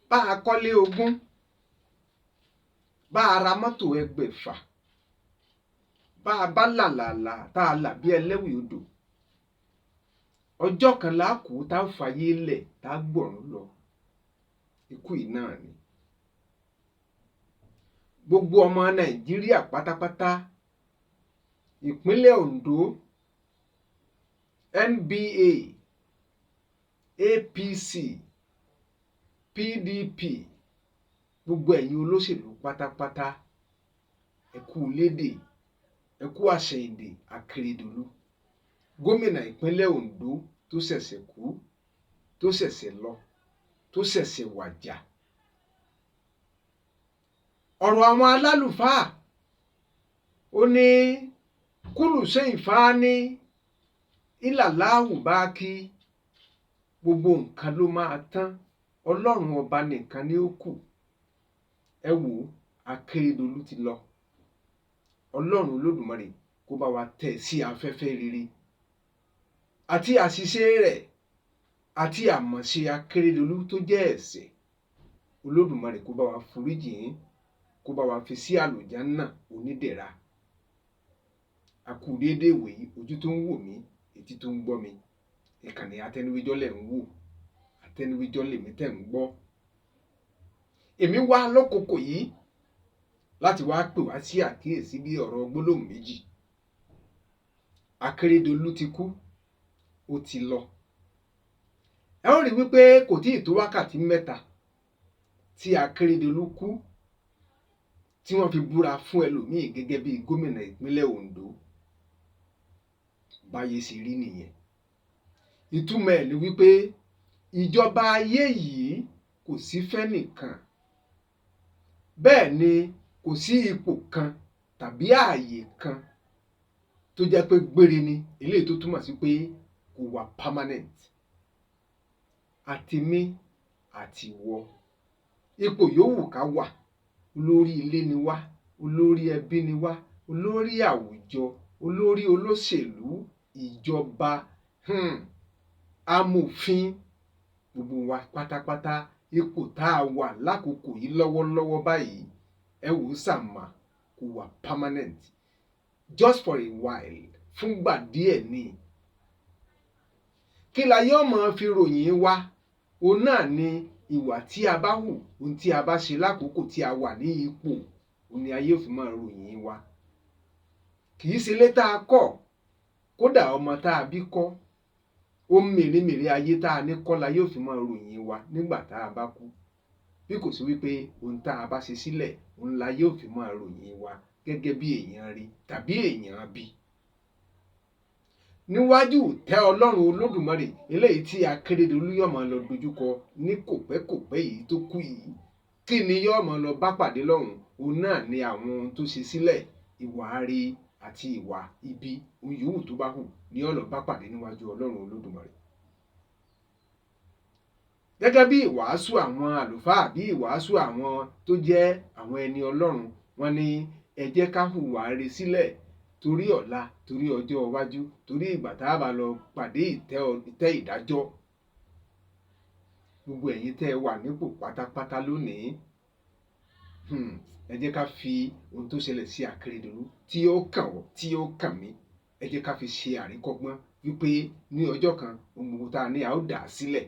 bá a kọ́lé 20, bá a ra mọ́tò 6,000, bá a bá làlàlà tá a là bí ẹlẹ́wì odò, ọjọ́ kan la kú tá a fàyè lẹ̀ tá a gbọ̀run lọ. Ikú yìí náà ni. Gbogbo ọmọ Nàìjíríà pátápátá, ìpínlẹ̀ Ondo, NBA, APC, PDP, gbogbo ẹ̀yin olóṣèlú pátápátá, ẹ kú lédè, ẹ kú àṣẹ èdè Akeredolu, gómìnà ìpínlẹ̀ Ondo tó ṣẹ̀ṣẹ̀ kú, tó ṣẹ̀ṣẹ̀ lọ, tó ṣẹ̀ṣẹ̀ wàjà. Ọ̀rọ̀ àwọn alálùfáà ó ní kúlù ṣe ìfáání ìlàláhù bá kí, gbogbo nǹkan ló máa tán, Ọlọ́run ọba nìkan ni ó kù. Ẹ wò Akeredolu ti lọ. Ọlọ́run Olódùmarè kó bá wa tẹ̀ sí afẹ́fẹ́ rere. Àti àṣìṣe rẹ̀ àti àmọ̀ṣe Akeredolu tó jẹ́ ẹ̀ṣẹ̀, Olódùmarè kó bá wa foríjì yín, kó bá wa fi sí àlùjánnà onídẹ̀ra. A kú déédéé ìwòyí, ojú tó ń wò mí, etí tó ń gbọ́ mi. Ìkànnì Atẹ́niwíjọ́ lẹ̀ ń wò, Atẹ́niwíjọ́ lèmi tẹ̀ ń gbọ́. Èmi wá lọ́kòókò yìí láti wá pè wá sí àkíyèsí bí ọ̀rọ̀ gbólóhùn méjì. Akeredolu ti kú, ó ti lọ. Ẹ ó rí wípé kò tíì tó wákàtí 3 tí Akeredolu kú, tí wọ́n fi búra fún ẹlòmíì gẹ́gẹ́ bí gómìnà ìpínlẹ̀ Ondo. Báyé ṣe rí nìyẹn. Ìtumọ̀ ẹ̀ ni wípé ìjọba ayé yìí kò sí fẹ́nìkan, bẹ́ẹ̀ ni kò sí ipò kan tàbí ààyè kan tó jẹ́ pé gbére ni, eléyìí tó túmọ̀ sí pé kò wà permanent. Àti mí àti wọ, ipò yòówù ká wà, olórí ilé ni wá, olórí ẹbí ni wá, olórí àwùjọ, olórí olóṣèlú, ìjọba, amòfin, gbogbo wa pátápátá, ipò tá a wà lákòókò yìí lọ́wọ́lọ́wọ́ báyìí, ẹ wò sàmà, kò wà permanent. Just for a while, fúngbà díẹ̀ ni. Kí la yóò máa fi ròyìn wa? Òun náà ni ìwà tí a bá hù, ohun tí a bá ṣe lákòókò tí a wà ní ipò, òun ni ayé ò fi máa ròyìn wa. Kì í ṣe ilé tá a kọ́, kódà ọmọ tá a bí kọ́, ohun mèremère ayé tá a ní kọ́ la yóò fi máa ròyìn wa nígbà tá a bá kú. Bí kò sí wípé ohun tá a bá ṣe sílẹ̀, òun la yóò fi máa ròyìn wa gẹ́gẹ́ bí èèyàn rí tàbí èèyàn bí. Níwájú tẹ́ Ọlọ́run Olódùmarè, eléyìí tí Akeredolu yóò máa lọ dojúkọ ní kòpẹ́kòpẹ́ yìí tó kú yìí, kí ni yóò máa lọ bá pàdé lọ́hùn? Òun náà ni àwọn ohun tó ṣe sílẹ̀, ìwà ire àti ìwà ibi, ohun yòówù tó bá hù ni yóò lọ bá pàdé níwájú Ọlọ́run Olódùmarè. Gẹ́gẹ́ bí ìwàásù àwọn àlùfáà, bí ìwàásù àwọn tó jẹ́ àwọn ẹni Ọlọ́run, wọ́n ní ẹ jẹ́ ká hùwà ire sílẹ̀ torí ọ̀la, torí ọjọ́ iwájú, torí ìgbà tá a bá lọ pàdé ìtẹ́ ìdájọ́. Gbogbo ẹ̀yin tẹ́ ẹ wà nípò pátápátá lónìí, ẹ jẹ́ ká fi ohun tó ṣẹlẹ̀ sí Akeredolu tí ó kàn wọ́, tí ó kàn mí, ẹ jẹ́ ká fi ṣe àríkọ́gbọ́n wípé ní ọjọ́ kan ohun gbogbo tá a ní a ó dà á sílẹ̀.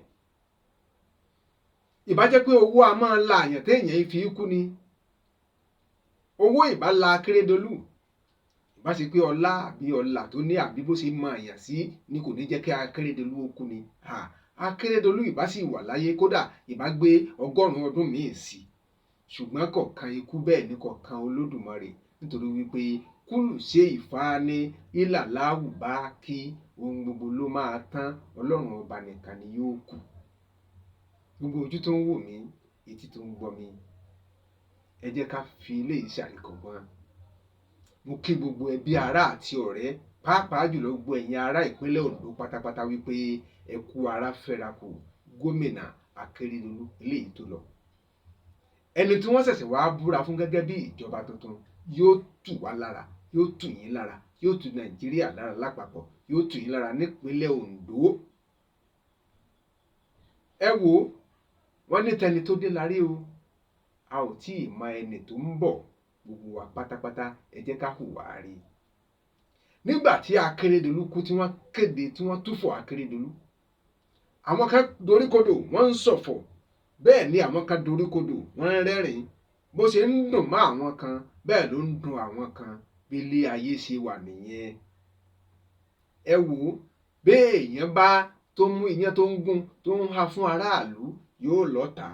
Ìbá jẹ́ pé owó a máa la àyàn téèyàn fi kú ni, owó ìbá la Akeredolu. Ìbá ṣe pé ọlá àbí ọlà tó ní àbí bó ṣe máa yàn sí ni kò ní jẹ́ kí Akeredolu ó kú ni. Akeredolu ìbá sì wà láyé, kódà ìbá gbé 100 ọdún míì sí. Ṣùgbọ́n kọ̀ọ̀kan ikú, bẹ́ẹ̀ ni kọ̀ọ̀kan Olódùmarè, nítorí wípé kúlù ṣe ìfáání ìlàláhù bá kí, ohun gbogbo ló máa tán, Ọlọ́run ọba nìkan ni yóò kù. Gbogbo ojú tó ń wò mí, etí tó ń gbọ́ mi, ẹ jẹ́ ká fi eléyìí ṣàríkọ́gbọ́n. Mo kí gbogbo ẹbí, ará àti ọ̀rẹ́, pàápàá jùlọ gbogbo ẹ̀yin ará ìpínlẹ̀ Ondo pátápátá wípé ẹ kú ara fẹ́ra kù gómìnà Akeredolu eléyìí tó lọ. Ẹni tí wọ́n ṣẹ̀ṣẹ̀ wá búra fún gẹ́gẹ́ bí ìjọba tuntun yóò tù wá lára, yóò tù yín lára, yóò tù Nàìjíríà lára lápapọ̀, yóò tù yín lára nípínlẹ̀ Ondo. Ẹ wò wọ́n ní tẹni tó dé lárí o, a ò tí ì mọ ẹni tó ń bọ̀. Gbogbo wa pátápátá ẹ jẹ́ ká hùwà rí. Nígbà tí Akeredolu kú, tí wọ́n kéde, tí wọ́n túfọ̀ Akeredolu, àwọn kan doríkodò wọ́n ń ṣọ̀fọ̀, bẹ́ẹ̀ ni àwọn kan doríkodò wọ́n ń rẹ́rìn. Bó ṣe ń dùn mọ́ àwọn kan bẹ́ẹ̀ ló ń dùn àwọn kan. Bí ilé ayé ṣe wà nìyẹn. Ẹ wò ó, béèyàn bá tó mú iyán tó ń gún tó ń ha fún aráàlú yóò lọ́tà.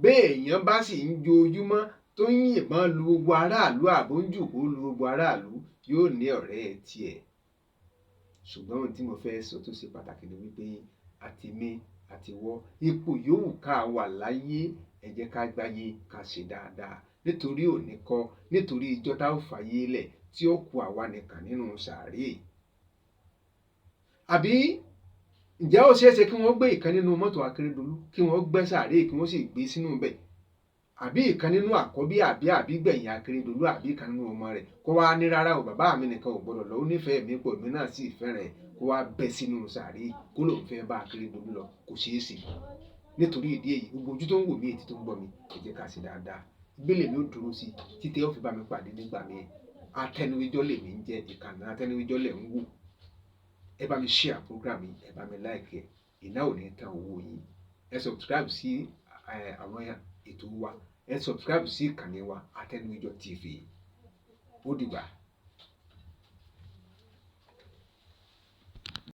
Béèyàn bá sì ń jojúmọ́ tó ń yìnbọn lu gbogbo aráàlú àbó ń jùkú lu gbogbo aráàlú yóò ní ọ̀rẹ́ tiẹ̀. Ṣùgbọ́n ohun tí mo fẹ́ sọ tó ṣe pàtàkì ni wípé àtèmi àtiwọ́, ipò yòówù ká wà láyé, ẹ jẹ́ ká gbáyé ká ṣe dáadáa. Nítorí òní kọ́, nítorí ijọ́ tá ò fàyè lẹ̀ tí ó kù àwa nìkan nínú sàárè. Àbí ǹjẹ́ ó ṣeé ṣe kí wọ́n gbé ìkan nínú mọ́tò Akeredolu, kí wọ́n gbẹ́ sàárè kí wọ́n sì gbé sínú bẹ̀? Àbí ìkan nínú àkọ́bí àbí gbẹ̀yìn Akeredolu, àbí ìkan nínú ọmọ rẹ̀ kó wá ní rárá o, bàbá mi nìkan ò gbọdọ̀ lọ, ó nífẹ̀ẹ́ mi pọ̀, èmi náà sì fẹ́ràn ẹ̀, kó wá bẹ́ sínú sàárè kó lóun fẹ́ bá Akeredolu lọ? Kò ṣeé ṣe. Nítorí ìdí èyí, gbogbo ojú tó ń wò mí, etí tó ń gbọ́ mi, ẹ jẹ́ ká ṣe dáadáa. Gbélé mi ó dúró sí títí ẹ ó fi bá mi pàdé nígbà míì. Atẹniwíjọ́ lèmi ń jẹ́, ìkànnì Atẹniwíjọ́ lẹ̀ ń wò. Ẹ bá mi share program yìí, ẹ bá mi like ẹ, iná ò ní tán owó yín. Ẹ subscribe sí àwọn ètò wa, ẹ subscribe sí ìkànnì wa Atẹniwíjọ́ TV. Ó dìgbà.